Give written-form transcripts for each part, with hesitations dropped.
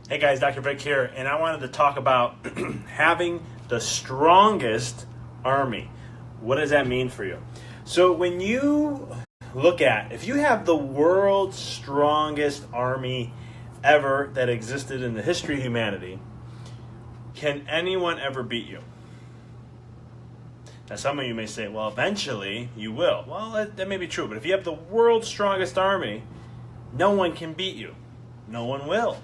Hey guys, Dr. Vic here, and I wanted to talk about having the strongest army. What does that mean for you? So when you look at, if you have the world's strongest army ever that existed in the history of humanity, can anyone ever beat you? Now some of you may say, well, eventually you will. Well, that may be true, but if you have the world's strongest army, no one can beat you. No one will.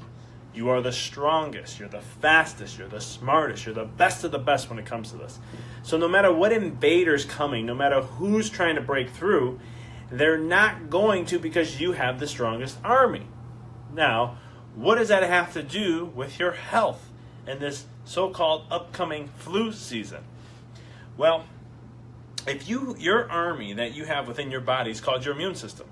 You are the strongest, you're the fastest, you're the smartest, you're the best of the best when it comes to this. So no matter what invader's coming, no matter who's trying to break through, they're not going to because you have the strongest army. Now, what does that have to do with your health in this so-called upcoming flu season? Well, if your army that you have within your body is called your immune system.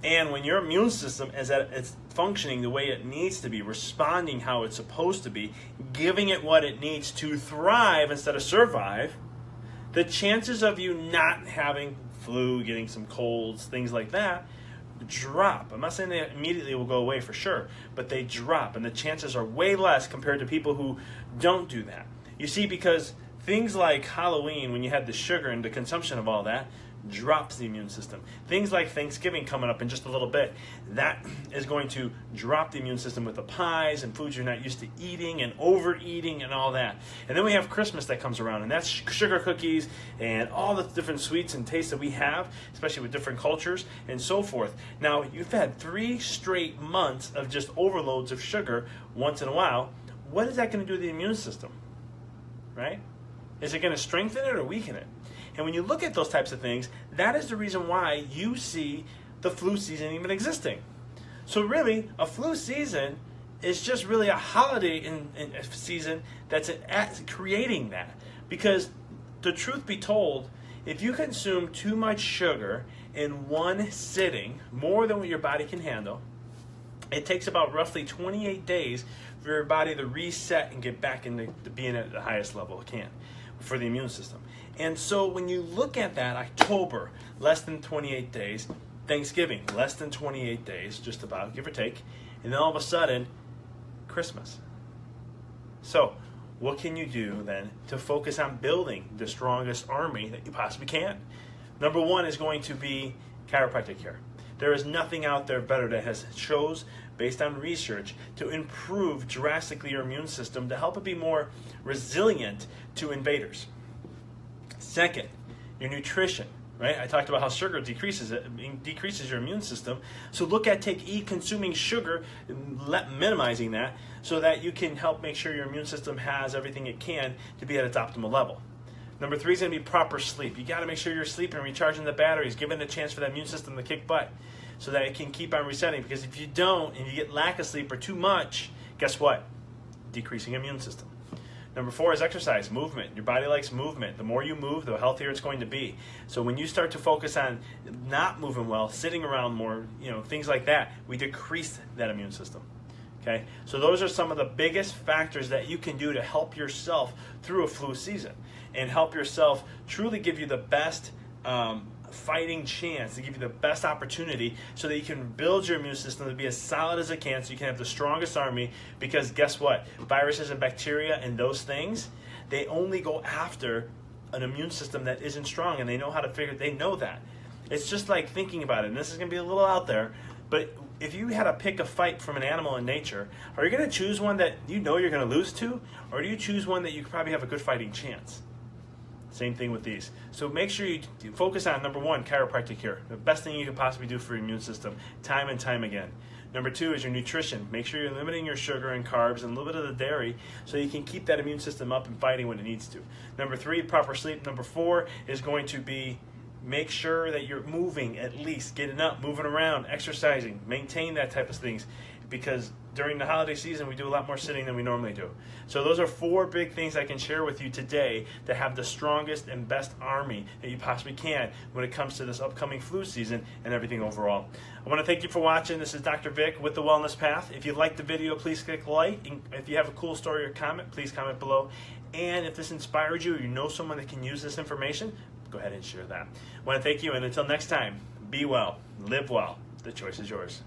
And when your immune system is at its functioning the way it needs to be, responding how it's supposed to be, giving it what it needs to thrive instead of survive, the chances of you not having flu, getting some colds, things like that, drop. I'm not saying they immediately will go away for sure, but they drop, and the chances are way less compared to people who don't do that. You see, because things like Halloween, when you had the sugar and the consumption of all that, drops the immune system. Things like Thanksgiving coming up in just a little bit, that is going to drop the immune system with the pies and foods you're not used to eating and overeating and all that. And then we have Christmas that comes around, and that's sugar cookies and all the different sweets and tastes that we have, especially with different cultures and so forth. Now, you've had 3 straight months of just overloads of sugar once in a while. What is that going to do to the immune system? Right? Is it going to strengthen it or weaken it? And when you look at those types of things, that is the reason why you see the flu season even existing. So really, a flu season is just really a holiday season that's creating that. Because the truth be told, if you consume too much sugar in one sitting, more than what your body can handle, it takes about roughly 28 days for your body to reset and get back into being at the highest level it can for the immune system. And so when you look at that, October, less than 28 days, Thanksgiving, less than 28 days, just about, give or take, and then all of a sudden, Christmas. So what can you do then to focus on building the strongest army that you possibly can? Number one is going to be chiropractic care. There is nothing out there better that has shows, based on research, to improve drastically your immune system to help it be more resilient to invaders. Second, your nutrition, right? I talked about how sugar decreases your immune system. So look at consuming sugar, minimizing that, so that you can help make sure your immune system has everything it can to be at its optimal level. Number 3 is going to be proper sleep. You got to make sure you're sleeping, recharging the batteries, giving it a chance for that immune system to kick butt so that it can keep on resetting. Because if you don't and you get lack of sleep or too much, guess what? Decreasing immune system. Number 4 is exercise, movement. Your body likes movement. The more you move, the healthier it's going to be. So when you start to focus on not moving well, sitting around more, things like that, we decrease that immune system. Okay? So those are some of the biggest factors that you can do to help yourself through a flu season and help yourself truly give you the best fighting chance, to give you the best opportunity so that you can build your immune system to be as solid as it can so you can have the strongest army. Because guess what? Viruses and bacteria and those things, they only go after an immune system that isn't strong, and they know how to they know that. It's just like thinking about it, and this is going to be a little out there, but if you had to pick a fight from an animal in nature, are you going to choose one that you know you're going to lose to, or do you choose one that you probably have a good fighting chance? Same thing with these. So make sure you focus on, number 1, chiropractic care. The best thing you can possibly do for your immune system, time and time again. Number 2 is your nutrition. Make sure you're limiting your sugar and carbs and a little bit of the dairy so you can keep that immune system up and fighting when it needs to. Number 3, proper sleep. Number 4 is going to be make sure that you're moving, at least getting up, moving around, exercising. Maintain that type of things, because during the holiday season we do a lot more sitting than we normally do. So those are 4 big things I can share with you today to have the strongest and best army that you possibly can when it comes to this upcoming flu season and everything overall. I want to thank you for watching. This is Dr. Vic with The Wellness Path. If you liked the video, please click like. If you have a cool story or comment, please comment below. And if this inspired you or you know someone that can use this information, go ahead and share that. I want to thank you, and until next time, be well, live well. The choice is yours.